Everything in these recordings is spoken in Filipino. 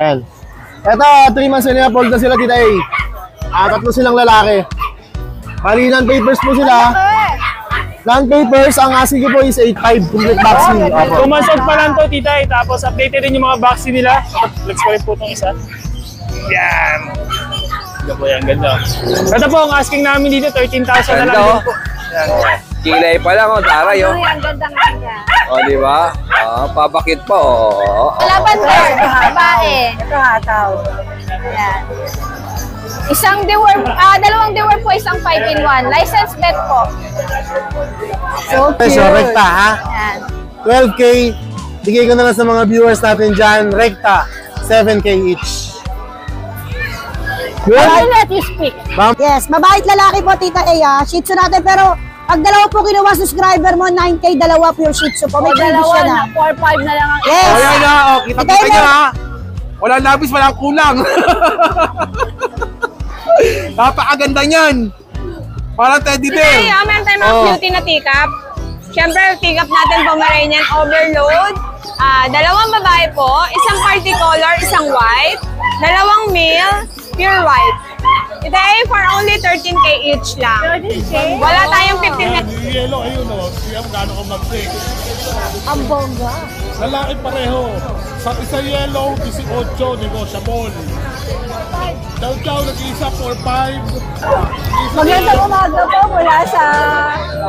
Ayan. Ito, 3 months na fold na sila, Tita A. Tatlo silang lalaki. Mali non-papers po sila. Non-papers, ang asking ko po is 8.5 complete vaccine. 2 months old pa lang to, Tita A. Tapos updated din yung mga vaccine nila. Let's go rin po itong isa. Yan. Ganda po yan, ganda. Ito po, ang asking namin dito, 13,000 na lang din po. Yan. Kilay pa lang, taray, oh. Ang ganda nga niya. O, di ba? Pabakit po, oh. Laban girl, babae. Ito hataw. Ayan. Dalawang deworm po, isang 5-in-1. License bet po. So cute. So, rekta, ha? Ayan. 12K. Bigay ko na lang sa mga viewers natin dyan. Rekta, 7K each. I will let you speak. Yes, mabait lalaki po, Tita A. Shih Tzu natin, pero pag dalawa po kinuha subscriber mo, 9K, dalawa pure Shih Tzu po. May Dalawa siya na, 4-5 na lang ang yes. O, yan na, o. Kita-kita niya, ha? Walang labis, walang kulang. Napakaganda niyan. Parang teddy bear. Ay, meron tayong mga cutie na teacup. Siyempre, teacup natin Pomeranian overload. Dalawang babae po, isang party color, isang white. Dalawang male, pure white. Ito ay for only 13K each lang. 13K? Wala tayong 15 na. Yellow, ayun o. Siyam gano'n ka mag-sing. Ang bongga. Lalaki pareho. Sa isa yellow, 18, negotiable. Chow-chow, nag-iisa, 4-5. Magandang umaga po mula sa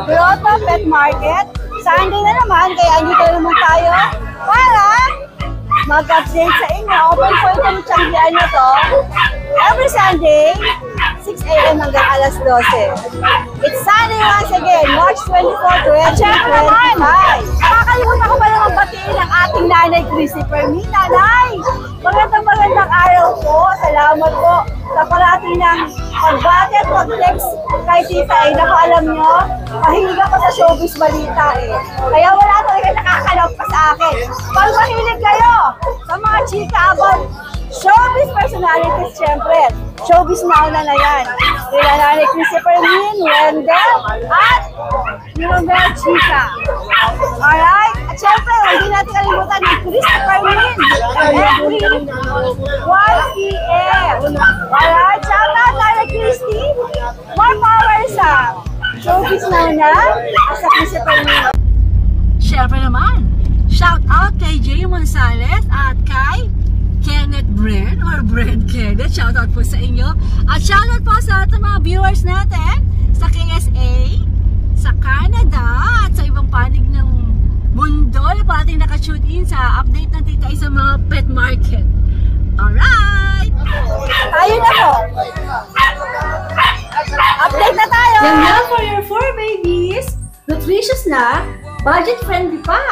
Grotto Pet Market. Sunday na naman, kaya andito naman tayo para mag-update sa inyo. Open po itong tiyanggian na to. Every Sunday, 6 a.m. hanggang alas 12. It's Sunday once again, March 24, 2025. Nakakalimutan ko pa naman batiin ang ating nanay, Christopher. Nanay! Magandang araw po. Salamat po sa parati ng pagbati at pag-text kay Tita A. Nakaalam nyo, mahilig ako sa showbiz balita eh. Kaya wala talaga nakakalap pa sa akin. Pag mahilig kayo sa mga chika about showbiz personalities, syempre, showbiz na yan. Sila nanay Christopher Min, Wendell, at Mirabel Chica. Alright? At syempre, hindi natin kalimutan ni Christopher Min every 1 p.m. Alright? Shout out nanay Christy. More power sa showbiz na sa Christopher Min. Syempre naman, shout out kay Jay Monsales at kay Kenneth Bren or Bren Kenneth. Shout out po sa inyo. At shout out po sa ating mga viewers natin sa KSA, sa Canada, at sa ibang panig ng mundo na parating nakashoot in sa update ng Tita A sa mga pet market. Alright! Tayo na po. Update na tayo. Yan na for your 4 babies. Nutritious na, budget friendly pa.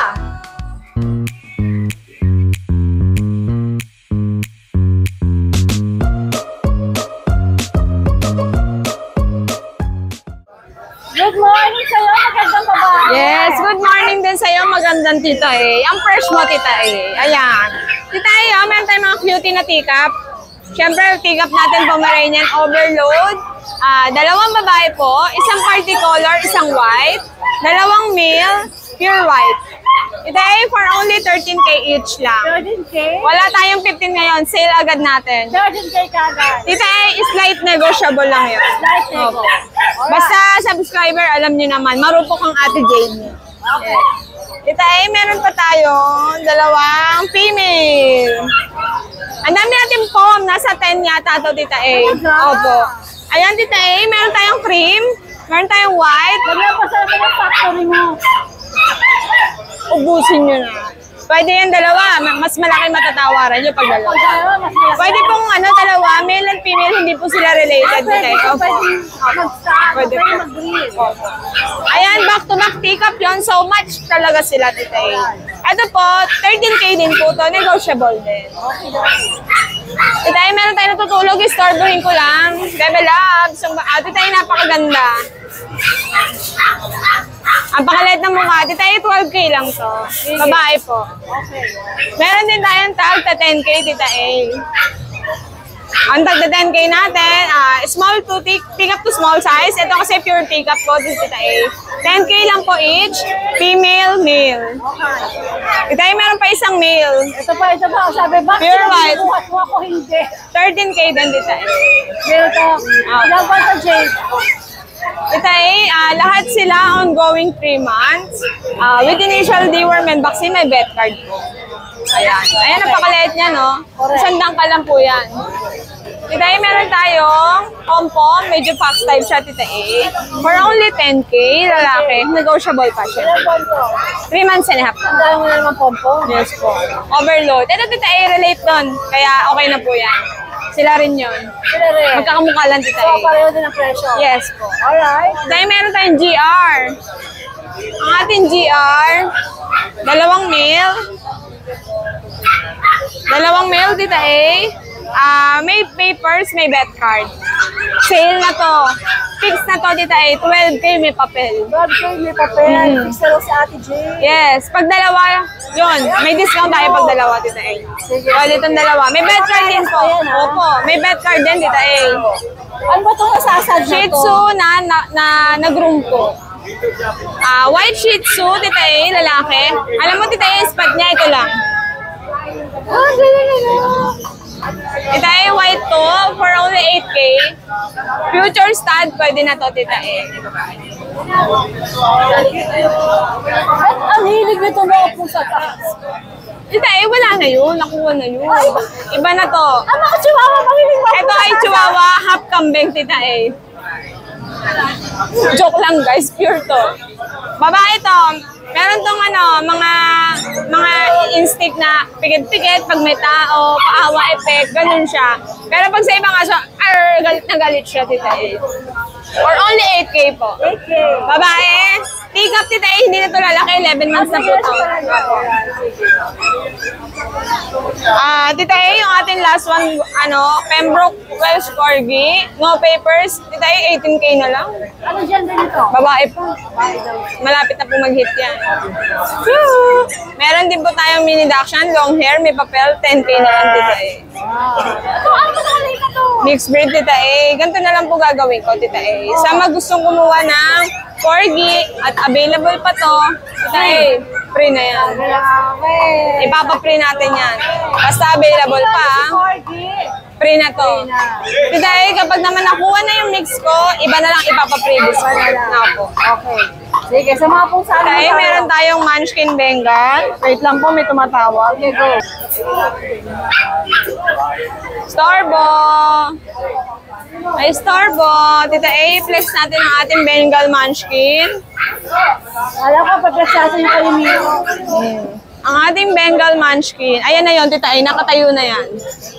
Good morning sa'yo, magandang babae. Yes, good morning din sa'yo. Magandang Tita A. Ang first mo, Tita A. Ayan. Tita A, meron tayong mga cutie na teacup. Siyempre, teacup natin Pomeranian overload. Dalawang babae po, isang party color, isang white. Dalawang male, pure white. Ito ay for only 13K each lang. 13K? Wala tayong 15 ngayon. Sale agad natin. 13K kagad. Ito ay slight negotiable lang yun. Slight nego. Basta subscriber, alam nyo naman, marupok ang Ate Jamie. Okay. Ito ay meron pa tayo dalawang female. Ang dami natin po, nasa 10 yata ito, Tita A. Opo. Ayan, Tita A, meron tayong cream, meron tayong white. Magpapasarap mo ng factory mo. Ubusin nyo na. Pwede yan dalawa, mas malaki matatawaran nyo pag dalawa. Pwede pong dalawa, male and female, hindi po sila related. Pwede mag-start, Pwede pwede po. mag-breed. Ayan, back-to-back pick-up yun. So much talaga sila, Tita A. Ito po, 13K din po to. Negotiable din. Tita A, meron tayo natutulog. Istorbohin ko lang. Bebe Labs. Tita A, napakaganda. Ang pakalit ng mukha. Tita A, 12K lang to. Babae po. Meron din tayong tag, 10K, Tita A. Ang tagda 10K natin, small to take up to small size. Ito kasi pure take up ko, this Tita A. 10K lang po each, female, male. Tita A, meron pa isang male. Ito pa. Sabi, bakit Pure white. buhat mo ako hindi? 13K din, Tita A. Meron to. Ilang ba ito, Jay? Tita A, lahat sila ongoing 3 months. With initial deworm and vaccine, may vet card po. Ayan. Ayan, napakaliit niya, no? Sandang ka lang po yan. Tita A, meron tayong pompom. Medyo fox type siya, Tita A. For only 10K, lalaki. Negotiable pa siya. Ilang buwan to? 3 months and a half. Ang dami mo na naman pompo. Yes po. Overload. Ito, Tita A, relate doon. Kaya okay na po yan. Sila rin yun. Sila rin. Magkakamukha lang, Tita So, A. pareho din ang presyo. Yes po. Alright. Dahil meron tayong GR. Ang ating GR, dalawang male. Dalawang male, Tita A. May papers, may vet card. Sale na to. Fix na to, Tita A. 12K may papel. Grabe, may papel. Fix na lang si Ate J. Yes. Pag dalawa, yun. May discount tayo pag dalawa, Tita A. Sige. So, ditong dalawa. May vet card din po. Ayan, ah. Opo. May vet card din, Tita A. Ano ba itong nasasad na Shih to? Tzu na nag-room po. White Shih Tzu, Tita A, lalaki. Alam mo, Tita A, spot niya, ito lang. Galing na. Tita A, white to, for only 8K. Future stud, pwede na to, Tita A. At ang hilig nito mga pusa taas. Tita A, wala na yun. Nakuha na yun. Iba na to. Ang mga chihuahua, mahilig mga Ito ay chihuahua, half kambing, Tita A. Joke lang, guys. Pure to. Babae to. Meron tong mga instinct na pigit-pigit pag may tao, paawa effect, ganun siya. Pero pag sa ibang aso, galit na galit siya, Tita A. For only 8K po. 8K. Babae, take up, Tita A, hindi na to lalaki, 11 months na po to. Tita A, yung ating last one, Pembroke Welsh Corgi, no papers, Tita A, 18K na lang. Ano gender nito? Babae po. Malapit na po mag-hit yan. Woo! Meron din po tayong mini dachshund, long hair, may papel, 10K na lang, Tita A. Ito, ano ba nakalay ka to? Mixed breed, Tita A. Ganito na lang po gagawin ko, Tita A. Sa mga gustong kumuha ng corgi at available pa to, Tita A, free na yan. Grabe. Ipapa-free natin yan. Basta available pa, Corgi. free na to. Tita A, kapag naman nakuha na yung mix ko, iba na lang ipapa-previous ko na po. Okay. Sige, sa mga pusa Tita A, meron tayong Munchkin Bengal. Wait lang po, may tumatawag. Okay, go. Starbo! Ay, Starbo! Tita A, flex natin ang ating Bengal Munchkin. Alam ko, pagkasyasan yung kalimiro. Ang ating Bengal Munchkin. Ayan na yun, Tita A, nakatayo na yan.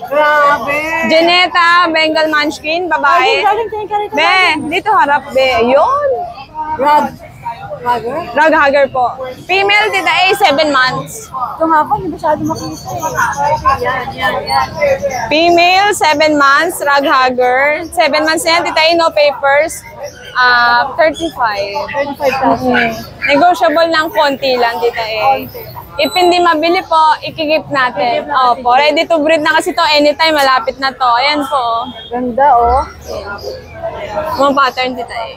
Grabe. Janeta, Bengal Munchkin, babae. Galing ka rito. Be, dito harap, be. Ayun. Rag. Ragger? Rag hugger po. Female, Tita A, 7 months. Ito nga po, hindi masyado makita eh. Yan. Female, 7 months, rag hugger. 7 months na yan, Tita A, no papers. 35. 35,000. Negotiable ng konti lang, Tita A. If hindi mabili po, ikikip natin. Opo, ready to breed na kasi to anytime, malapit na to. Ayan po. Ganda oh. Mga pattern, Tita A.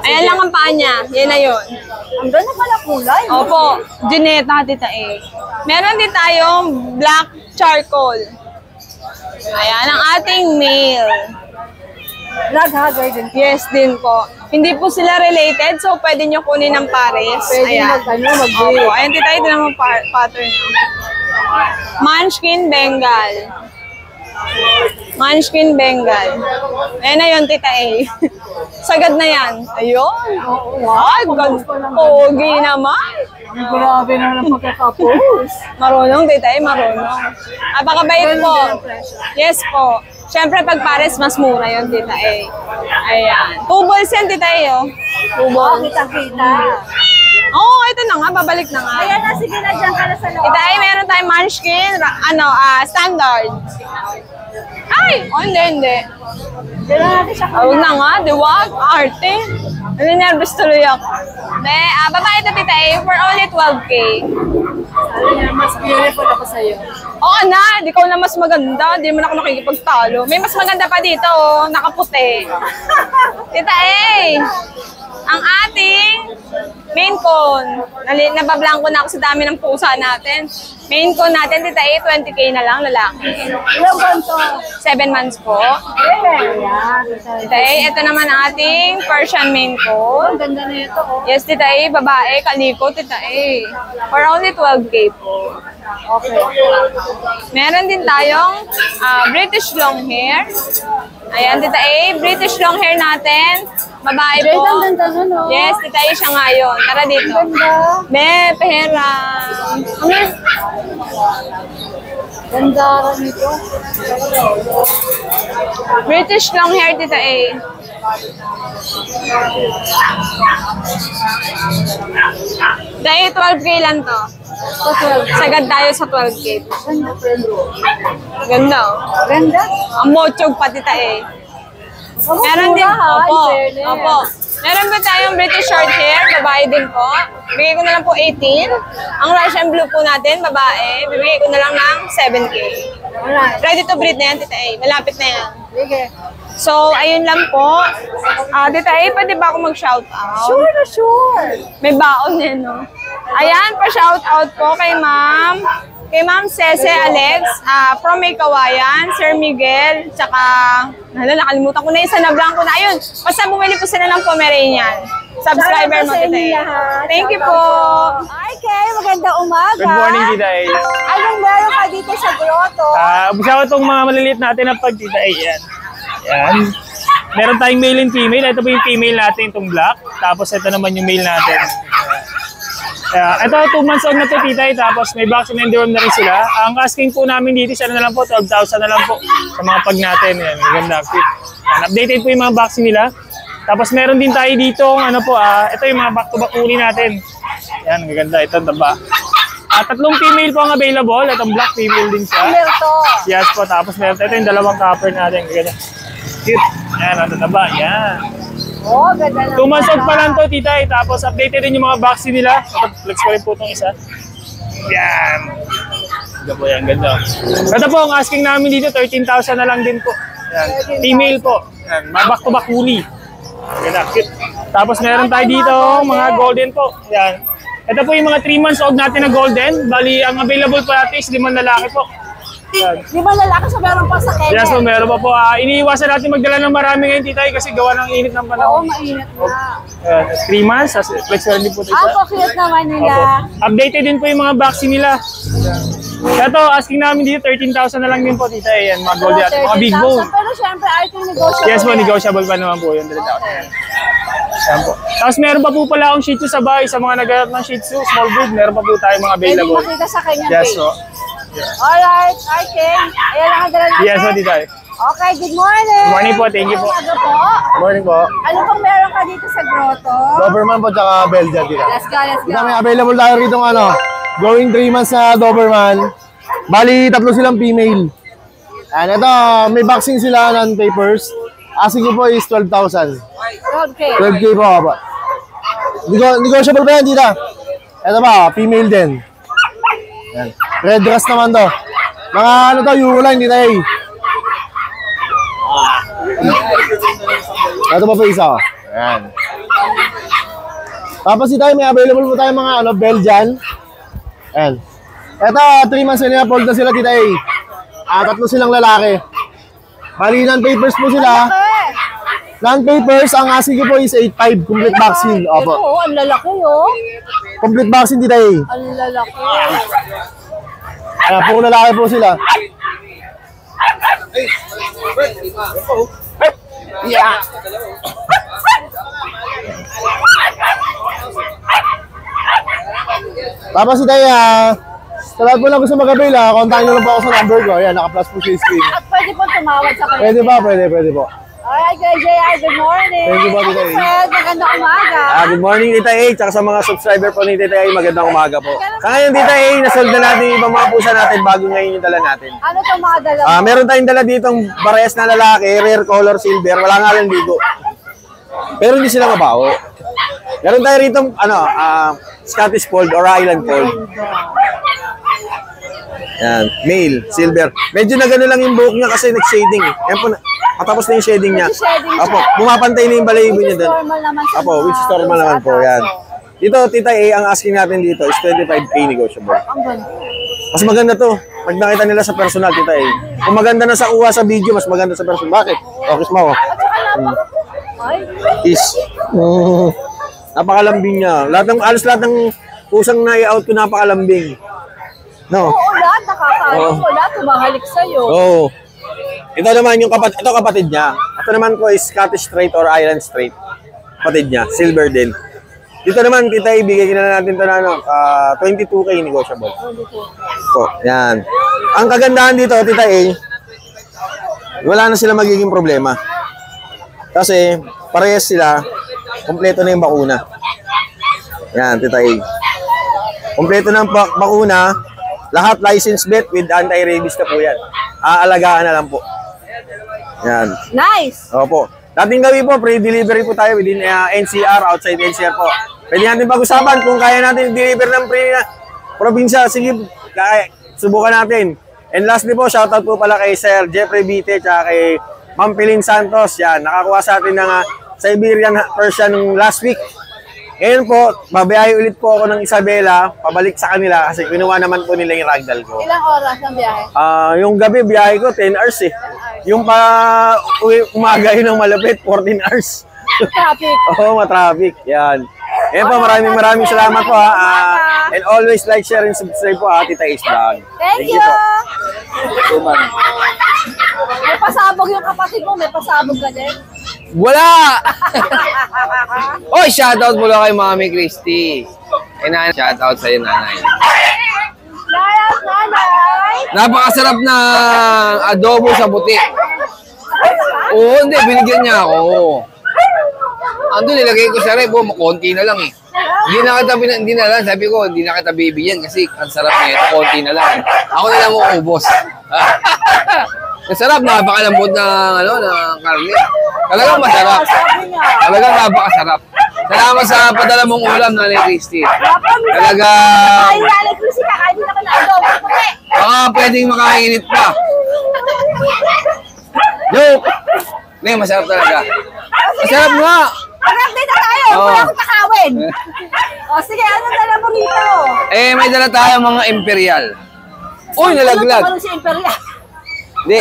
Ayan lang ang paa niya. Yan na yun. Ang ganda pala kulay. Opo, Juneta, Tita A. Meron din tayong black charcoal. Ayan, ang ating male. Rag hugger din. Yes din po. Hindi po sila related, so pwede nyo kunin ng pares. Pwede Ayan. mag-breed. Opo, ayan, Tita A, ito naman pattern. Munchkin Bengal. Munchkin Bengal. Ayan na yun, Tita A. Sagad na yan. Ayun. Ay, pogi naman. Grabe na ng pagkakapos. Marunong, Tita A, marunong. Apakabait po. Yes po. Siyempre, pag pares, mas mura yun, Tita A. Ayan. 2 balls yan, Tita A, oh. 2 Oo, balls. kita-kita. Oo, ito na nga. Babalik na nga. Ayan na, sige na dyan ka na sa loob. Tita A, meron tayong munchkin, standard. Ay! Oh, hindi. Diyan na natin siya Huwag na nga, diwag, arte. Nervous tuloy ako. Babae ito, Tita A, for only 12K. Sabi niya, mas beautiful ako sa'yo. Oo na, di ko na mas maganda. Di mo na ako nakikipagtalo. May mas maganda pa dito, oh, nakaputi. Tita A, ang ating main cone. Nabablanko na ako sa dami ng pusa natin. Main cone natin, Tita A, 20K na lang, lalaki. Ilang buwan to? 7 months po. Ayan. Tita A, ito naman ang ating Persian main cone. Ang ganda na ito, oh. Yes, Tita A, babae, kaliko, Tita A. For only 12K po. Okay. Meron din tayong British long hair. Ayan, Tita A, British long hair natin. Babae Great, po. ang ganda nun, oh. Yes, Tita A, siya ngayon. Tara dito. Ganda. Be, pera. Ganda rin nito. British long hair, Tita A. Dahil 12K lang to. Sagad tayo sa 12K. Ganda, oh. Ganda. Ang mochog pa, Tita A. Meron din, opo, opo. Meron ba tayong British short hair, babae din po. Bigay ko na lang po 18. Ang Russian blue po natin, babae. Bibigay ko na lang ng 7K. Ready to breed na yan, Tita A. Malapit na yan. Sige. So, ayun lang po. Tita A, pwede ba ako mag-shoutout? Sure na sure. May baon yan, no? Ayan, pa-shoutout po kay Ma'am. Kay Ma'am Cece Alex, from May Kawayan, Sir Miguel, tsaka, nakalimutan ko na isa na blanco na. Ayun, basta bumili po sila ng Pomeranian. Subscriber mo, Tita A. Thank you po. Okay, magandang umaga. Good morning, Tita A. Anong meron ka dito sa grotto? Umpisa ko itong mga maliliit natin na pag Tita A. Yan. Yan. Meron tayong male and female. Ito po yung female natin, itong black. Tapos ito naman yung male natin. Ito, 2 months old na ito, Tita A. Tapos may vaccine and deworm na rin sila. Ang asking po namin dito, sana na lang po, 12,000 na lang po sa mga pag natin. Yan, maganda. Yan, updated po yung mga vaccine nila. Tapos meron din tayo dito, ano po, ito yung mga back-to-back uli natin. Yan, maganda. Ito, taba. 3 female po ang available. Itong black female din siya. Meron to. Yes po. Tapos meron tayo yung 2 copper natin. Maganda. Cute. Yan, ang tataba. Yan. Oh, ganda na. 2 months old pa lang to, Tita A. Tapos updated din yung mga vaccine nila. Flex ko rin po itong isa. Yan. Ganda po yan, ganda. Ito po, ang asking namin dito, 13,000 na lang din po. Yan. Female po. Yan. Back-to-back uli. Ganda, cute. Tapos meron tayo dito, mga golden po. Yan. Ito po yung mga 3 months old natin na golden. Bali, ang available po natin is 5 lalaki po. Yan. Di ba lalaki sa meron pa sa kanya? Yes po, meron pa po. Iniiwasan natin magdala ng marami ngayon, Tita A, kasi gawa ng init ng Oo, panahon. mainit na. 3 months, flex ko rin din po ito. Ang cute naman nila. Opo. Updated din po yung mga vaccine nila. Ito, asking namin dito, 13,000 na lang din po, Tita A. Yan, mga gold at mga big bone. Pero syempre, ito yung negotiable. Yes po, negotiable pa naman po yun. Yan po. Tapos meron pa po pala akong Shih Tzu sa bahay. Sa mga naghanap ng Shih Tzu, small breed, meron pa po tayo mga Pwede available. makita sa kanya Yes page. po. Alright, okay. Ayan lang ang dala natin. Yes po, Tita A. Okay, good morning. Good morning po, thank you po. Ano po? Morning po. Ano pong meron ka dito sa grotto? Doberman po tsaka Belgian, Tita. Let's go, let's go. Tita, may available tayo rito ng ano, going 3 months na Doberman. Bali, 3 silang female. And ito, may vaccine sila, non-papers. Asking ko po is 12,000. Okay. 12K po po. Negotiable pa yan, Tita. Ito pa, female din. Yan. Red dress naman to. Mga ano to, Euroline, Tita A. Ito pa po isa. Yan. Tapos dito may available po tayo mga ano, Belgian. Yan. Ito, 3 months na fold na sila, Tita A. 3 silang lalaki. Bali, non-papers po sila. Non-papers, ang asking ko po is 8.5 complete vaccine. Opo. Ito, ang lalaki oh. Complete vaccine, Tita A. Ang lalaki. Ayan, puro lalaki po sila. Yeah. Tapos si Taya, sa lahat po lang gusto mag-avail, kontakin nyo lang po ako sa number ko. Ayan, naka-plus po sa screen. At pwede po tumawag sa kanya. Pwede ba? Pwede po. Alright, Kuya JR, good morning. Thank you po, Tita A. Fred, magandang umaga. Good morning, Tita A. Tsaka sa mga subscriber po ni Tita A, magandang umaga po. Sa ngayon, Tita A, nasold na natin yung ibang mga pusa natin bago ngayon yung dala natin. Ano itong mga dala mo? Meron tayong dala ditong parehas na lalaki, rare color silver, wala nga lang ligo. Pero hindi sila mabaho. Meron tayo rito, Scottish Fold or Island Fold. Yan, male, silver. Medyo na gano'n lang yung buhok niya kasi nag-shading. Yan po, patapos na yung shading niya. Shading siya. Apo, bumapantay na yung balayibo niya doon. Normal naman sa Apo, which is normal naman po, yan. Dito, Tita A, ang asking natin dito is 25K negotiable. Ang ganda. Mas maganda to. Pag nakita nila sa personal, Tita A. Kung maganda na sa uwa sa video, mas maganda sa personal. Bakit? Okay, mo. Ay, Is. Napakalambing niya. Halos lahat ng pusang na-out ko napakalambing. No? oo, lahat nakakaano mo, lahat tumahalik sa'yo. Oo. Ito naman yung kapatid niya. Ito naman ko is Scottish Straight or Island Straight. Kapatid niya, silver din. Dito naman, Tita, ibigay na natin ito na 22K negotiable. So, yan. Ang kagandahan dito, Tita A, wala na sila magiging problema. Kasi, parehas sila, kompleto na yung bakuna. Yan, Tita A. Kompleto na yung bakuna, lahat license bet with anti-rabies na po yan. Aalagaan na lang po. Yan. Nice! Opo. Dating gabi po, pre-delivery po tayo within NCR, outside NCR po. Pwede natin pag-usapan kung kaya natin deliver ng probinsya. Sige, subukan natin. And lastly po, shoutout po pala kay Sir Jeffrey Bite at kay Ma'am Pilin Santos. Yan, nakakuha sa atin ng Siberian Persian last week. Ngayon po, babiyahe ulit po ako ng Isabela, pabalik sa kanila kasi kinuha naman po nila yung ragdoll ko. Ilang oras ang biyahe? Yung gabi, biyahe ko 10 hours eh. Yung umaga yun ng malapit, 14 hours. Traffic. Oo, matraffic. Yan. Yan po, maraming salamat po ha. And always like, share, and subscribe po ha, Tita Ace Vlog. Thank you! po. May pasabog yung kapatid mo, may pasabog ka din. Wala! Oy, shoutout mula kay Mami Christy. Nanay, shoutout sa'yo, nanay. Nanay! Napakasarap na adobo sa buti. Oo, hindi, binigyan niya ako. Ando, nilagay ko sa rep, konti na lang eh. Hindi na lang, sabi ko, hindi na kita bibigyan kasi ang sarap niya ito, konti na lang. Ako na lang uubos. Masarap, napakalambot ng karne. Talagang masarap. Talagang napakasarap. Salamat sa padala mong ulam, Nanay Christy. Talaga, Ay, Nanay Christy, kakain din ako na adobo puti. baka pwedeng makainit pa. Joke! Hindi, masarap talaga. Masarap nga! Harap dito tayo, wala akong kakawin. O sige, ano dala mo rito? Eh, may dala tayo mga imperial. Uy, nalaglag. Ano si Imperial? Hindi,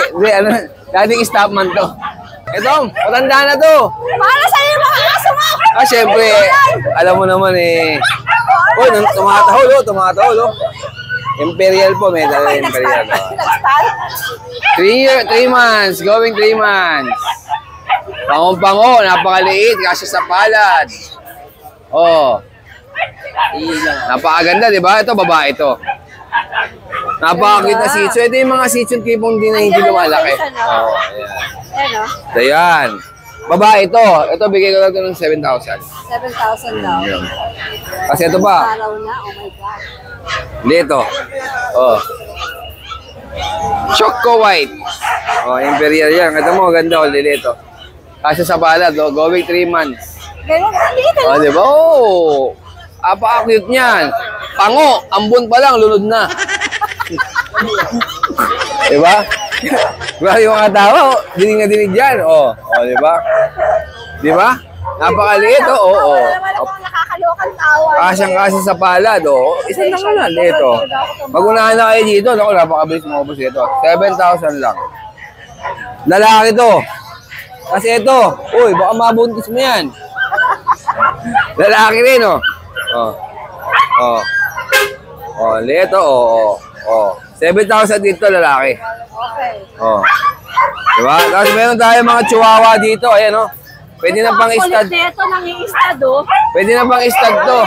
dating stopman to. Ito, matanda na to. Para sa'yo yung mga aso mo! Syempre, alam mo naman eh. Uy, tumatahol, oh. Imperial po, may dala imperial. Nag-start? 3 months, going 3 months. Pangong-pango, napakaliit, kasi sa palad. Oh. Napakaganda, di ba? Ito, babae ito. Napakakita Shih Tzu. Ito yung mga Shih Tzu tipong di na hindi lumalaki. Oh, ayan. Ano? So, yan. Babae ito. Ito, bigay ko lang ito ng 7,000. 7,000 daw. Kasi ito pa. Araw na, oh my God. Hindi ito. Oh. Choco White. Oh, imperial yan. Ito mo, ganda. Oh, lili ito. Kasi sa palad, oh, going 3 months. Ganun ka dito. Oh, di ba? Oh. Apa-cute niyan. Pango, ambon pa lang, lunod na. Di ba? Diba yung mga tao, dinig na dinig dyan. Oh, di ba? Di ba? Napakaliit, oh. Wala naman akong nakakalokan tawa. Kasyang-kasya sa palad, oh. Isa na nga lang, ito. Magunahan na kayo dito, naku, napakabilis mo po ito. 7,000 lang. Lalaki to. Kasi ito, uy, baka mabuntis mo yan. Lalaki rin, oh. Leto, 7,000 dito, lalaki. Okay. Diba? Tapos meron tayo mga chihuahua dito, ayan, oh. Pwede na pang istad. Ang kulit nito, nang-i-istad, oh. Pwede na pang istad to.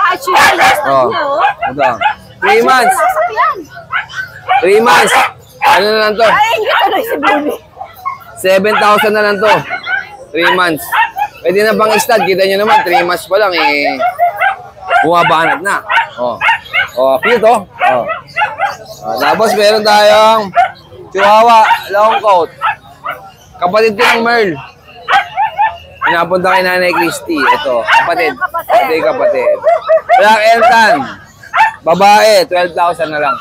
Actually, istad Oh. niya, oh. Ito. 3 months. Nasap yan. 3 months. Ano na lang to? Ay, hindi ka na si Bumi. 7,000 na lang to. 3 months. Pwede na pang istad. Kita nyo naman, 3 months pa lang, eh. Bumabanat na. Cute, oh. Tapos meron tayong chihuahua, long coat. Kapatid ko ng Merl. Pinapunta kay Nanay Christy. Ito, kapatid. Ito yung kapatid. Black and tan. Babae, 12,000 na lang.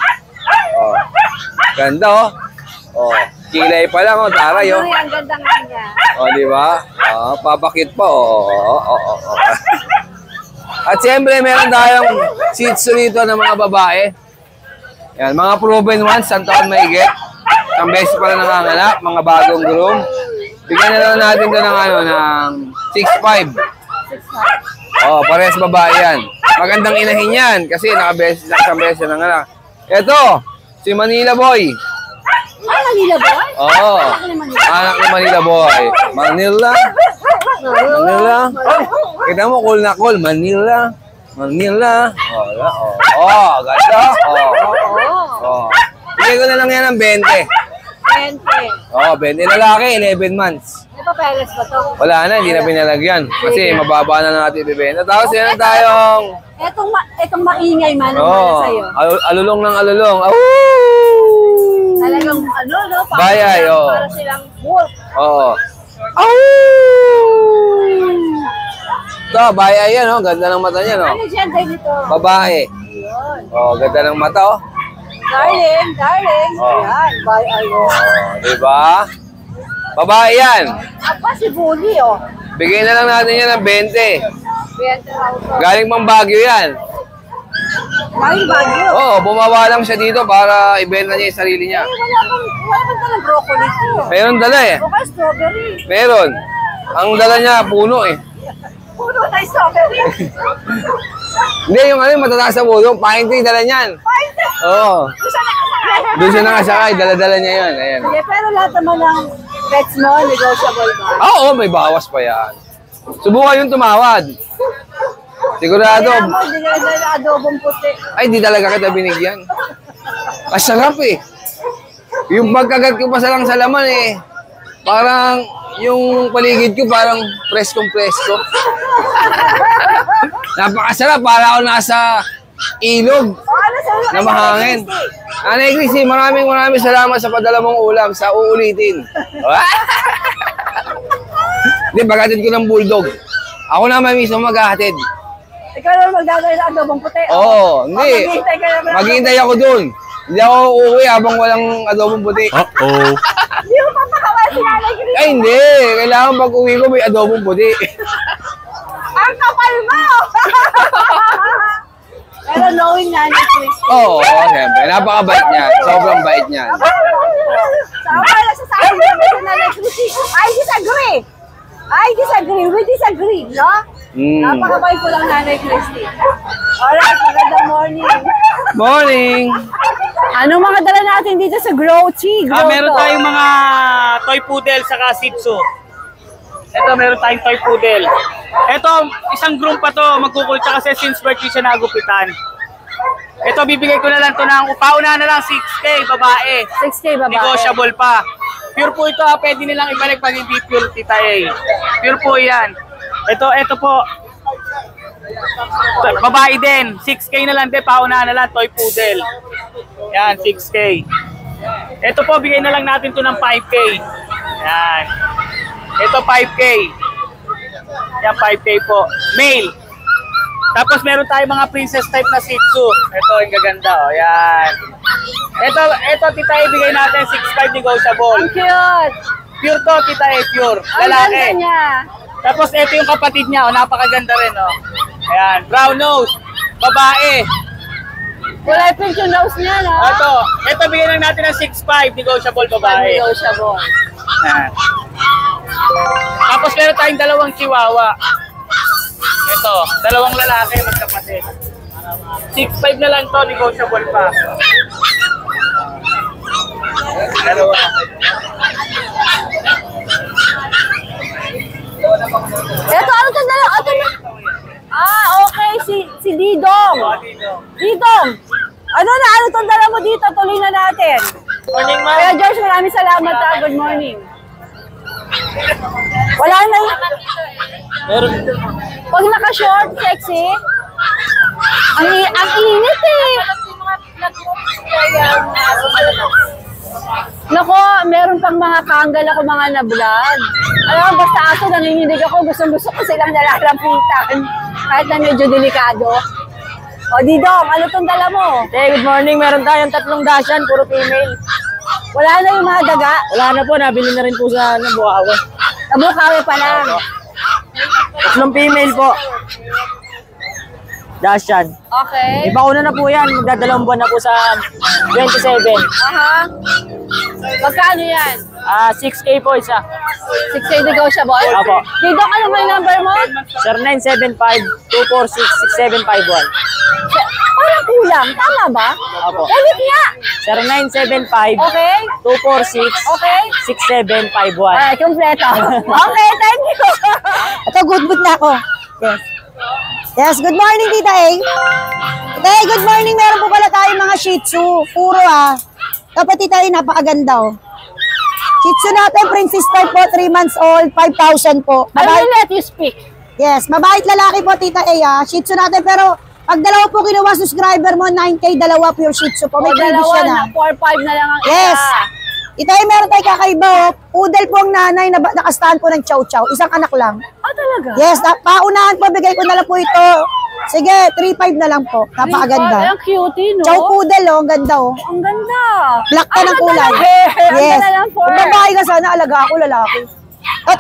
Ganda, oh. Oh, kilay pa lang, oh. Taray, oh. Ang ganda nga niya. Oh, di ba? Oh, papakit pa, oh. At siyempre, meron tayong Shih Tzu dito ng mga babae. Yan, mga proven ones, isang taon mahigit. Isang beses pa lang nanganganak, mga bagong groom. Bigyan na lang natin ito ng, ng 6'5". Oh, parehas babae yan. Magandang inahin yan kasi isang beses na nanganak. Ito, si Manila Boy. Manila Boy? Oo. Anak ni Manila Boy. Manila. Kita mo, cool na cool. Manila. Oh, ganda. Oh. Bigay ko na lang yan ng 20. 20. Oh, 20 lalaki, 11 months. May papeles ba to? Wala na, hindi na pinalagyan. Kasi mababa na natin ibibenta. Tapos yan tayong... Etong maingay man ang Oh, sa'yo. alulong ng alulong. Talagang no? Bayay, oh. Para silang wolf. Oo. Ito, bayay yan, oh. Ganda ng mata niya, no? Ano gender nito? Babae. Yun. Oh, ganda ng mata, oh. Darling. Oh. Ayan, bayay, oh. Diba? Babae yan. Apa si Bully, oh. Bigyan na lang natin yan ng 20. 20 raw to. Galing mang Baguio yan. Galing Baguio. Oo, bumaba lang siya dito para ibenta niya yung sarili niya. Wala bang talang broccoli to? Meron dala eh. O kaya strawberry. Meron. Ang dala niya, puno eh. Puno na yung strawberry. Hindi, yung matataas sa puno, pine tree, dala niyan. Oo. Doon siya nakasakay, dala-dala niya yun. Ayan. Hindi, pero lahat naman ng pets mo, negotiable ba? Oo, may bawas pa yan. Subukan yung tumawad. Sigurado. Kaya mo, hindi ka na adobong puti. Ay, di talaga kita binigyan. Masarap eh. Yung pagkagat ko pa sa lang sa laman eh. Parang yung paligid ko parang preskong-presko. Napakasarap. Para ako nasa ilog na mahangin. Nanay Chrissy, maraming salamat sa padala mong ulam sa uulitin. Hindi, paghatid ko ng bulldog. Ako naman mismo maghahatid. Ikaw naman magdadala ng adobong puti. Oo, hindi. Maghihintay ka naman. Maghihintay ako dun. Hindi ako uuwi habang walang adobong puti. Hindi mo papakawal si Nanay Chris. Ay, hindi. Kailangan pag uwi ko may adobong puti. Ang kapal mo! Pero knowing Nanay Chris. Oo, siyempre. Napakabait niya. Sobrang bait niya. Sama na sa sabi niya si Nanay Chris. I disagree. We disagree, no? Napakabait ko lang Nanay Christy. Alright, magandang morning. Morning! Anong mga dala natin dito sa Growchi? Meron tayong mga toy poodle saka Shih Tzu. Ito, meron tayong toy poodle. Ito, isang groom pa to, magkukulit siya kasi since birthday siya nagupitan. Ito, bibigay ko na lang to ng pauna na lang 6K, babae. 6K babae. Negotiable pa. Pure po ito, pwede nilang ibalik pag hindi pure tita A. Pure po yan. Ito po. Babae din. 6K na lang din, pauna na lang, toy poodle. Yan, 6K. Ito po, bigay na lang natin to ng 5K. Yan. Ito 5K. Yan, 5K po. Male. Tapos meron tayong mga princess type na Shih Tzu. Ito, yung gaganda, oh. Yan. Ito, tita, ibigay natin 6'5" negotiable. Ang cute. Pure to, tita, pure. Ang Lalaki. ganda niya. Tapos ito yung kapatid niya, oh, napakaganda rin, oh. Ayan, brown nose. Babae. Kulay pink yung nose niya, no? Ito bigyan lang natin ng 6'5", negotiable babae. Negotiable. Ayan. Tapos meron tayong dalawang chihuahua. Ito, dalawang lalaki, magkapatid. 6'5" na lang to, negotiable pa. Dalawa. Ito, ano ito dalawa? Okay, si Didong. Didong. Ano itong dala mo dito? Tuloy na natin. Morning, ma'am. Kaya George, maraming salamat. Good morning. Wala na. Meron. Pag naka-short, sexy. Ang init eh. Nako, meron pang mga kanggal ako mga na-vlog. Alam mo, basta aso, nanginginig ako. Gusto ko silang nalalapitan. Kahit na medyo delikado. O, Didong, ano itong dala mo? Good morning. Meron tayong 3 dashan, puro female. Wala na yung mga daga. Wala na po, nabili na rin po sa Bukawi. Nabukawi pa lang. Tatlong female po. Dashan. Okay. Iba na po yan, magdadalawang buwan na po sa 27. Aha. Magkano yan? 6K po isa. 6K negotiable? Apo. Dito, ano ba yung number mo? Sir 975-246-6751. Parang kulang. Tama ba? Apo. Ulit nga. Sir 975 Okay. 246 Okay. 6751. Ay, kompleto. Okay, thank you. Ito, good na ako. Yes. Yes, good morning, Tita A. Tita A, good morning. Meron po pala tayong mga Shih Tzu. Puro Dapat Tita A, napakaganda Shih Tzu natin, Princess type po, 3 months old, 5,000 po. I will let you speak. Yes, mabait lalaki po, Tita A. Shih Tzu natin, pero pag dalawa po kinuha subscriber mo, 9K, dalawa pure Shih Tzu po. May freebies Dalawa siya na, 4-5 na lang ang Yes. isa. Ito ay meron tayong kakaiba Poodle po ang nanay na nakastahan po ng chow chow. Isang anak lang. Talaga? Yes, paunahan po, bigay ko na lang po ito. Sige, 3,500 na lang po. Napakaganda. Ang cutie, no? Chow poodle ang ganda Ang ganda. Black pa ng kulay. Ang Yes. ganda lang for. Kung babae ka sana, alaga ako, lalaki.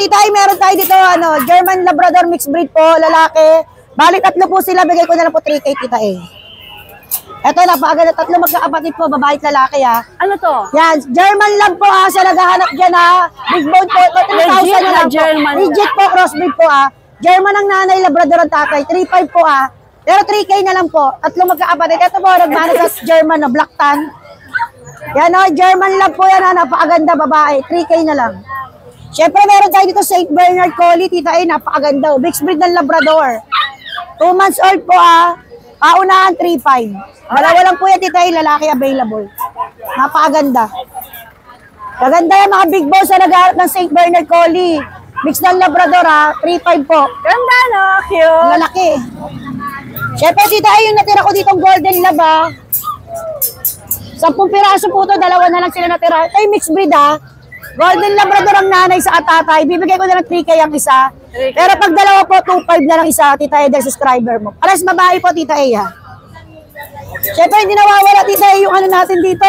Tita ay meron tayo dito, German Labrador mixed breed po, lalaki. Balik 3 po sila, bigay ko na lang po 3K, Tita A. Ito, napakaganda. 3 magkakapatid po, babae at lalaki Ano to? Yan, German Lab po sa naghahanap dyan Big bone po, ito 3,000 Legit na na lang po. German Legit po, crossbreed po German ang nanay, Labrador ang tatay, 3,500 po Pero 3K na lang po, 3 magkakapatid. Ito po, naghahanap sa German Black Tan. Yan German Lab po yan napakaganda babae, 3K na lang. Siyempre meron tayo dito St. Bernard Collie, Tita A, napakaganda mixed breed ng Labrador. 2 months old po paunahan 3,500. Dalawa lang po yan, Tita A, lalaki available. Napakaganda. Kaganda yan, mga big boss na naghahanap ng St. Bernard Collie. Mix ng Labrador 3,500 po. Ganda, no? Cute. Malaki. Siyempre, Tita A, yung natira ko ditong Golden Lab 10 piraso po to, dalawa na lang sila natira. Ito yung mixed breed Golden Labrador ang nanay sa tatay. Bibigay ko na ng 3K ang isa. Pero pag dalawa po, 2,500 na lang isa, Tita A, dahil subscriber mo. Alas babae po, Tita A Siyempre, hindi nawawala, Tita A, yung ano natin dito.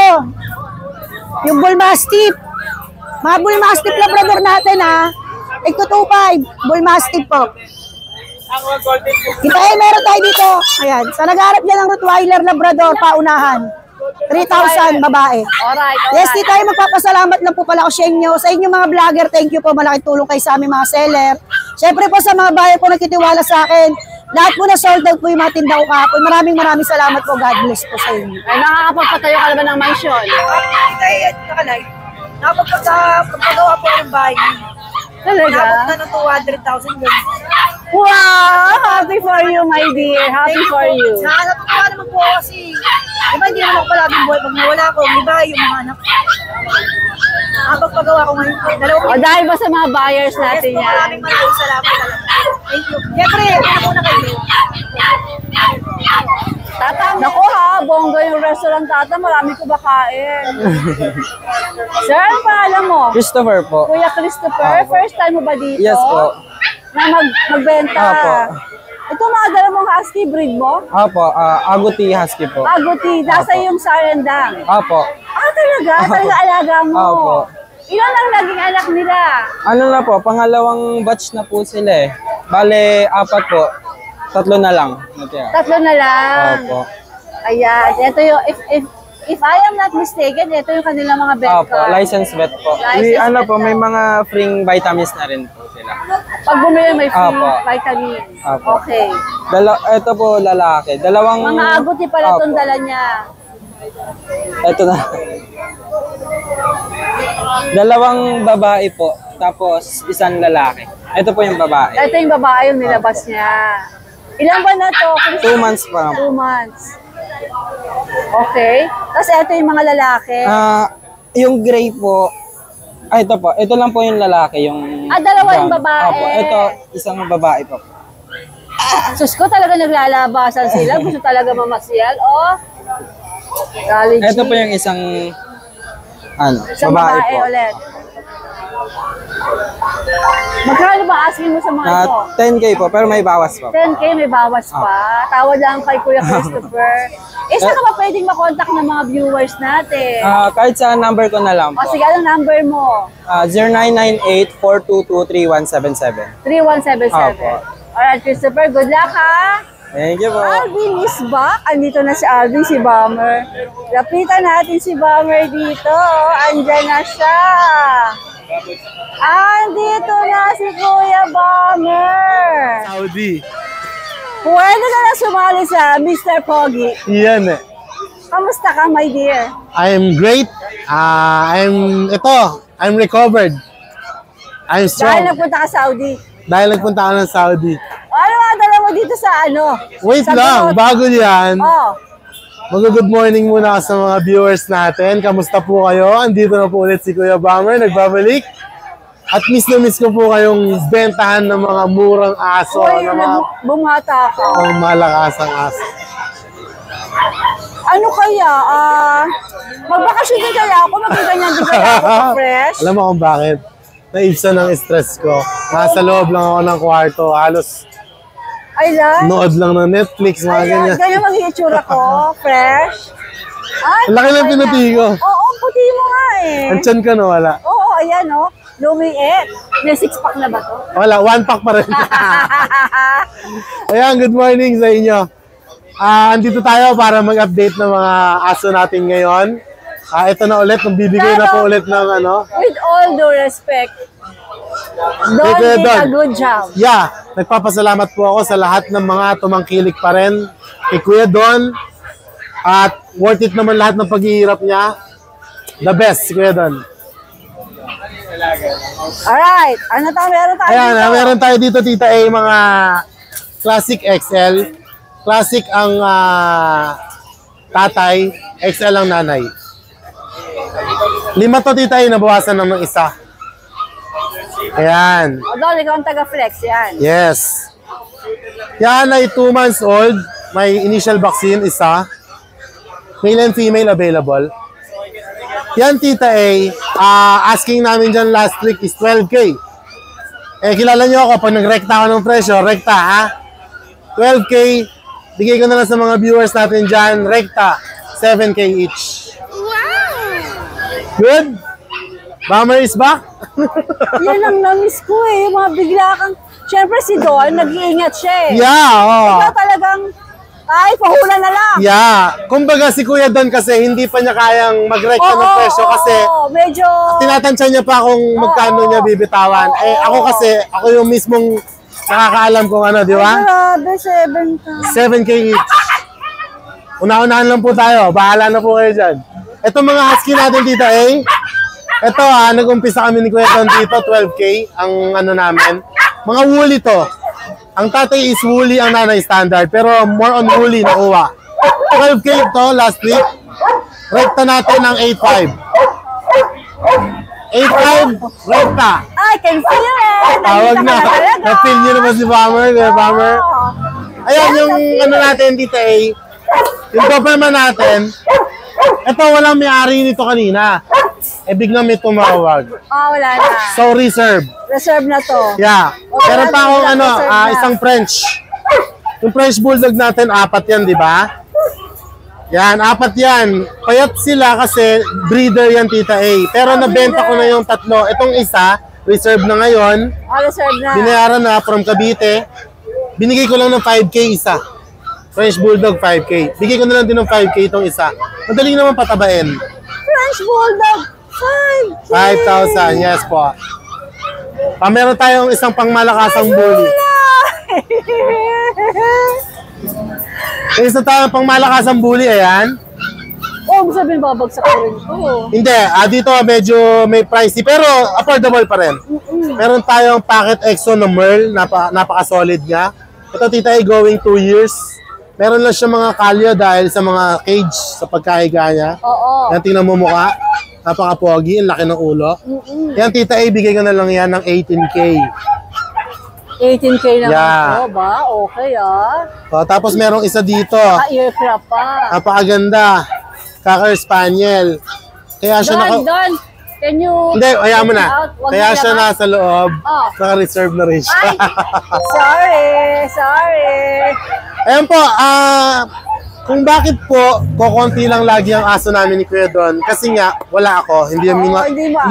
Yung Bull Mastiff. Mga Bull Mastiff Labrador natin Ito 2,500. Bull Mastiff po. Tita A, meron tayo dito. Ayan. Sa nag-harap niya ng Rottweiler Labrador, paunahan. 3,000 babae. Alright. Yes, Tita A, magpapasalamat lang po pala ako sa inyo. Sa inyo mga vlogger, thank you po. Malaking tulong kayo sa aming mga seller. Siyempre po sa mga buyer po nagtitiwala sa akin. Lahat po na sold out po yung mga tinda ko kahapon. Maraming salamat po. God bless po sa inyo. Ay, nakakapagpatayo ka naman ng mansion. Napagpagawa po ng bahay. Talaga? Na ng 200,000 yun. Wow! Happy for you, my dear. Happy for you. Nakakatuwa naman po kasi, diba hindi naman ako palaging buhay. Pag nawala ko, iba yung mga anak. Nakapagpagawa ko ngayon. O, dahil ba sa mga buyers natin yan? Maraming salamat talaga. Thank you. Siyempre, ako na kayo. Tata, naku bongga yung restaurant Tata. Marami ko ba kain? Sir, ano pangalan mo? Christopher po. Kuya Christopher, first time mo ba dito? Yes po. Na magbenta? Opo. Ito mga dala mong husky breed mo? Apo, Agouti Husky po. Aguti, nasa yung Sarendang. Apo. Talaga? Talaga alaga mo? Opo. Ilan ang naging anak nila? Ano na po, pangalawang batch na po sila Bale, 4 po. 3 na lang. Natira. 3 na lang. Opo. Ayan, ito yung, if I am not mistaken, ito yung kanilang mga vet Opo, card. license vet po. License Ano vet po, may na. mga free vitamins na rin po sila. Pag bumili may free Opo. vitamin. Opo. Okay. Ito po, lalaki. Dalawang... Mga aguti pala itong Opo. dala niya. Ito na. Dalawang babae po, tapos isang lalaki. Ito po yung babae. Ito yung babae yung nilabas niya. Ilan ba na to? 2 months pa. 2 months. Okay. Tapos ito yung mga lalaki. Yung gray po, ito po. Ito lang po yung lalaki. Yung Dalawa yung brown. babae. Opo, ito, isang babae po. Sus ko talaga naglalabasan sila. Gusto talaga mamasyal. Oh. Golly Ito gee. po yung isang Isang babae po. ulit. Magkano ba asking mo sa mga ito? 10K po, pero may bawas po. 10K, may bawas pa. Tawad lang kay Kuya Christopher. Saan ka ba pwedeng makontak ng mga viewers natin? Kahit sa number ko na lang po. O sige, anong number mo? 0998-422-3177. 3177. Opo. Alright, Christopher, good luck ha! Thank you po. Alvin is back. Andito na si Alvin, si Bomber. Lapitan natin si Bomber dito. Andyan na siya. Andito na si Kuya Bomber. Saudi. Pwede ka na sumali sa Mr. Pogi. Yan eh. Kamusta ka, my dear? I'm great. I'm recovered. I'm Dahil strong. nagpunta ka Saudi. Dahil nagpunta ako ng Saudi. Ano nga dala mo dito sa ano? Wait Sa lang, Dorot? bago yan, Oh. mag-good morning muna ako sa mga viewers natin. Kamusta po kayo? Andito na po ulit si Kuya Bomber, nagbabalik. At miss na miss ko po kayong bentahan ng mga murang aso, Uy, ng mga bumata ka. malakasang aso. Ano kaya? Magbakasyon din kaya ako, magkaganyan din kaya ako sa fresh. Alam mo kung bakit? Naibsan ng stress ko. Nasa loob lang ako ng kwarto. Halos Ay lang. nood lang ng Netflix, mga ganyan. Ganyan mag-itsura ko, fresh. Ay, Ang laki ng pinuti ko. Oo, puti mo nga eh. Ang tiyan ka na wala. Oo, ayan oh. Lumiit. May 6-pack na ba to? Wala, 1 pack pa rin. Ayan, good morning sa inyo. Andito tayo para mag-update ng mga aso natin ngayon. Ito na ulit, bibigay na po ulit ng ano. With all due respect, Don Kuya did Don. a good job. Yeah, nagpapasalamat po ako sa lahat ng mga tumangkilik pa rin kay Kuya Don. At worth it naman lahat ng paghihirap niya. The best, si Kuya Don. Alright, ano tayo meron tayo Ayan, dito? meron tayo dito, Tita A, mga Classic XL. Classic ang tatay, XL ang nanay. 5 to, Tita A, nabawasan ng isa. Ayan. O, Don, ikaw ang taga-flex, yan. Yes. Yan ay 2 months old. May initial vaccine, isa. Male and female available. Yan, Tita A, asking namin dyan last week is 12K. Eh, kilala nyo ako, pag nag-rekta ako ng presyo, rekta ha? 12K, bigay ko na lang sa mga viewers natin dyan, rekta, 7K each. Wow! Good? Bomber is back? Yan ang na-miss ko eh, yung mga bigla kang... Siyempre si Don, nag-iingat siya eh. Yeah, oh. Ikaw talagang, ay, pahula na lang. Yeah. Kumbaga si Kuya Don kasi hindi pa niya kayang mag-rekta ng presyo kasi medyo... tinatansya niya pa kung magkano niya bibitawan. Eh ako kasi, ako yung mismong nakakaalam kung ano, di ba? Grabe, 7K. 7K each. Una-unahan lang po tayo. Bahala na po kayo dyan. Ito mga husky natin dito eh. Ito nag-umpisa kami ni Kuya Don dito, 12K ang ano namin. Mga woolly to. Ang tatay is woolly, ang nanay standard. Pero more on woolly na uwa. 12K to last week. Rekta natin ng 8.5. 8.5, rekta. I can feel it. Tawag na. Nandito ka talaga. Na-feel nyo naman si Bomber. Kuya Bomber. Ayan yung ano natin dito eh. Yung Doberman natin. Ito walang may-ari nito kanina. Eh biglang may tumawag. Wala na. So reserve. Reserve na to. Yeah. Meron pa akong ano, Reserve na. isang French. Yung French Bulldog natin, 4 yan, di ba? Yan, 4 yan. Payat sila kasi breeder yan, Tita A. Pero nabenta ko na yung 3. Itong isa, reserve na ngayon. Reserve na. Binayaran na from Cavite. Binigay ko lang ng 5K isa. French Bulldog, 5K. Bigay ko na lang din ng 5K itong isa. Madaling naman patabain. French Bulldog, 5,000, yes po. Meron tayong isang pangmalakasang bully. Isa tayong pangmalakasang bully, ayan. Sabihin babagsak ko rin ito. Hindi, dito medyo may pricey, pero affordable pa rin. Meron tayong Pocket Exo na Merl, napaka-solid niya. Ito, Tita, ay going 2 years. Meron lang siya mga kalyo dahil sa mga cage sa pagkahiga niya. Oo. Yan, tingnan mo mukha. Napaka-pogi, ang laki ng ulo. Yan, Tita A, bigay ko na lang yan ng 18K. 18K naman Yeah. ito ba? Okay Tapos merong isa dito. Earcraft pa. Napakaganda. Cocker Spaniel. Kaya siya Don, Can you... Hindi, ayaw mo na. Wag Kaya mo siya naman. nasa loob. Oh. Naka-reserve na rin siya. Ay, sorry. Ayan po, kung bakit po, kukunti lang lagi ang aso namin ni Kuya Don. Kasi nga, wala ako. Hindi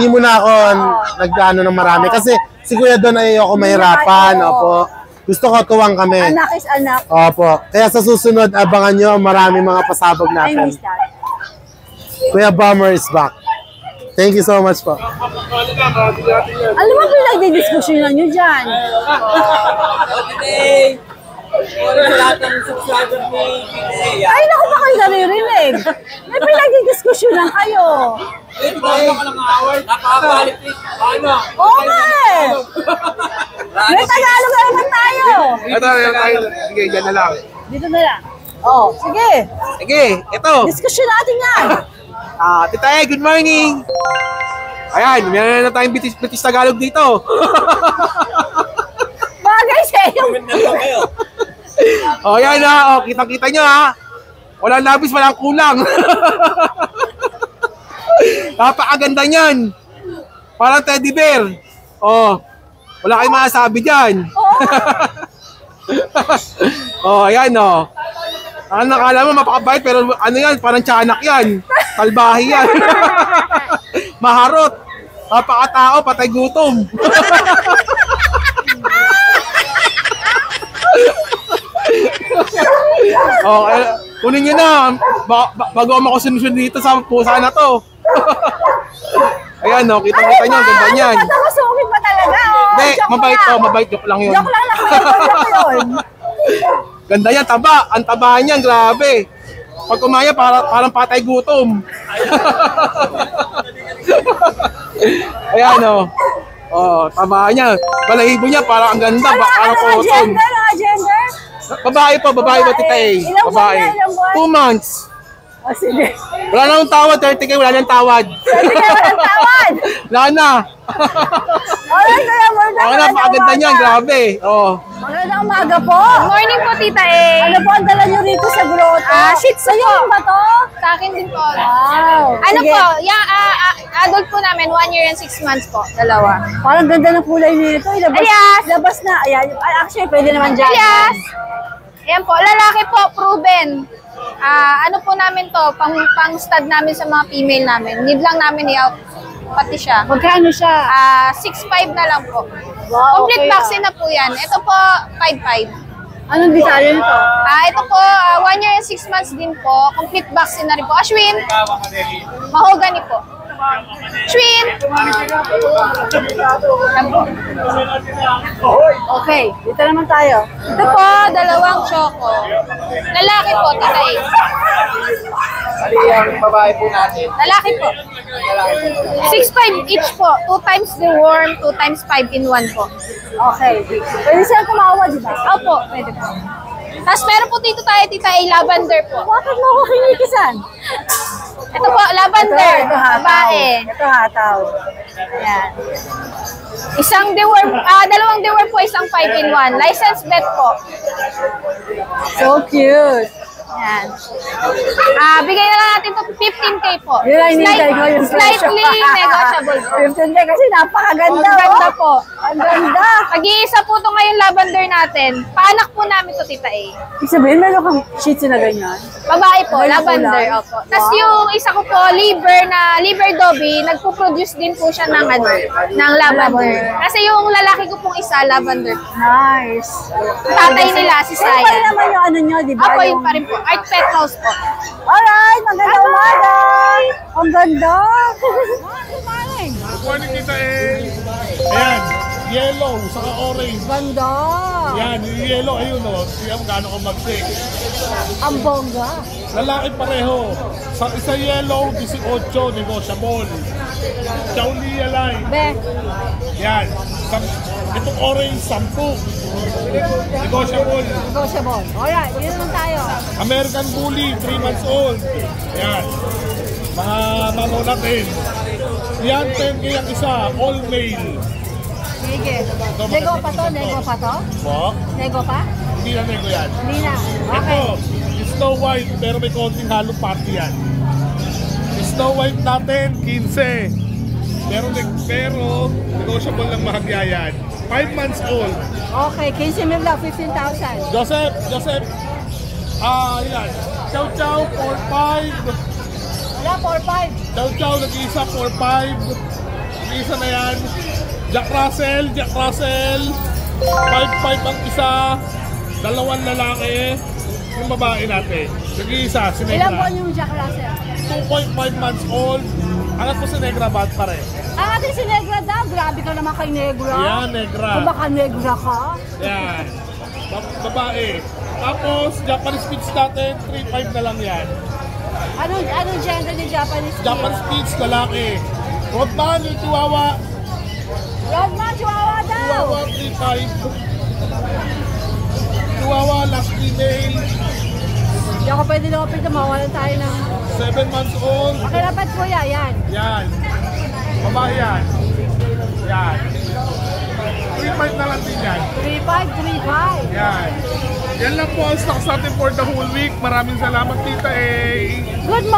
mo na ako nag-ano ng marami. Kasi si Kuya Don ay ako mahirapan. Opo. Gusto ko tuwang kami. Anak is anak. Opo. Kaya sa susunod, abangan nyo marami mga pasabog I natin. miss that. Kuya Bomber is back. Thank you so much po. Alam mo, pinagdidiskusyonan nyo dyan. Ay, naku ba kayo naririnig? May pinagdidiskusyonan kayo. Oo nga eh. May Tagalog na naman tayo. Ito. Sige, yan na lang. Dito na lang. Oh, sige. Sige, ito. Diskusyon natin yan. Tita, good morning. Ayan, meron na tayong British Tagalog dito. Bagay sa iyo. O, yan na. O, kitang-kita nyo ha. Walang labis, walang kulang. Napakaganda niyan. Parang teddy bear. O, wala kayong masasabi dyan. O, ayan o. Ang nakala mo mapakabait pero ano yan, parang tiyanak yan. Talbahi yan. Maharot. Napakatao, patay gutom. Okay, kunin nyo na. Bago ako sinusunod dito sa pusa na to. Ayan o, kita-kita nyo, ganda niyan. Masungit pa talaga. Hindi, mabait to, mabait. Joke lang yun. Joke lang yun. Ganda yan, taba. Ang taba niyan, grabe. Pag kumaya, parang patay gutom. Ayan o. Oh, taba niya. Balahibo niya, parang ang ganda. Parang cotton. Gender? Babae po, Tita A. Babae. 2 months. O, sige. Wala na akong tawad, 30K, wala na tawad. 30K, walang tawad. Wala na. Alright, Kuya Morgan. Ako na, pakaganda niyan, grabe. Oh. Magandang umaga po. Good morning po, Tita A. Ano po ang dala nyo rito sa grotto? Shih Tzu Sa'yo po. ba to? Sa akin din po. Wow. Ano Sige. po, adult po namin, 1 year and 6 months po, dalawa. Parang ganda ng kulay nito. Alias. Labas na. Ayan. Actually, pwede naman dyan. Alias, ayan po, lalaki po, proven. Ano po namin to, pang stud namin sa mga female namin. Need lang namin i-out, pati siya. Magkano siya? 6'5" na lang po. Wow, Complete okay, vaccine na po yan. Ito po, 5'5". Anong detalye nito? Ito po, 1 year and 6 months din po. Complete vaccine na rin po. Ashwin, mahogany po. Ashwin! Yan po. Okay, dito naman tayo. Ito po, 2 choco. Lalaki po, Tita A. Ang babae po natin. Lalaki po. 6'5" each po. 2 times the worm, 2 times 5 in 1 po. Okay. Pwede siya kumawa, di ba? Opo, pwede po. Tapos meron po dito tayo, Tita A, lavender po. Bakit mo ako kinikisan? Ito po, lavender. Ito hataw. Babae. Ito hataw. Ayan. Isang deworm, 2 deworm po, isang 5 in 1. Licensed vet po. So cute. Ayan. Bigay na lang natin to 15K po. Yun ang hinintay ko yung Slightly negotiable po. 15 kasi napakaganda. Ang ganda po. Ang ganda. Pag-iisa po to ngayon lavender natin. Paanak po namin to, Tita A. Ibig sabihin, meron kang shih tzu na ganyan. Babae po, Ay, lavender. kulay. Opo. Tapos yung isa ko po, liver dobby, nagpo-produce din po siya ng ng lavender. Kasi yung lalaki ko pong isa, lavender. Nice. Tatay nila, si Ano pa rin Saya. naman yung ano nyo, di ba? Ako yun pa rin po. Art Pet House po. Alright, magandang umaga. Ang ganda. Good morning, Tita A. Ayan, yellow, saka orange. Ganda. Yan, yung yellow, ayun o. Siyam gano'n kang mag-shake. Ang bongga. Lalaki pareho. Sa isa yellow, 18, negotiable. Chaulia line. Be. Yan. Itong orange, 10. Negotiable. Negotiable. Alright, dito naman tayo. American Bully, 3 months old. Yan. Mga mango natin. Yan, 10K ang isa, all male. Sige. Nego pa to? Nego pa to? Po? Nego pa? Hindi na nego yan. Hindi na. Okay. Ito, Snow White, pero may konting halong party yan. Snow White natin, 15. Pero negotiable lang mahagya yan. 5 months old. Okay, 15,000 lang, 15,000. Joseph. Yan. Chow Chow, 4-5. Wala, 4,500. Chow Chow, nag-iisa, 4-5. Nag-iisa na yan. Jack Russell, 5-5 ang isa. 2 lalaki. Yung babae natin. Nag-iisa, si Negra. Ilan po yung Jack Russell? 2.5 months old. Angat ko si Negra, bad pa rin. Ang ating si Negra daw, grabe ka naman kay Negra. Yan, Negra. Kung baka Negra ka. Yan. Babae. Tapos, Japanese Spitz natin, 3.5 na lang yan. Anong gender ni Japanese Spitz? Japanese Spitz, lalaki. Rodman, yung Chihuahua. Rodman, Chihuahua daw. Chihuahua, 3.5. Chihuahua, last female. Hindi ako pwede lumapit na mawalan tayo ng... 7 months old. Pakilapat kuya, yan. Yan. Babae yan. Yan. 3.5 na lang din yan. 3.5. Yan. Yan lang po ang stocks natin for the whole week. Maraming salamat, Tita A. Good morning.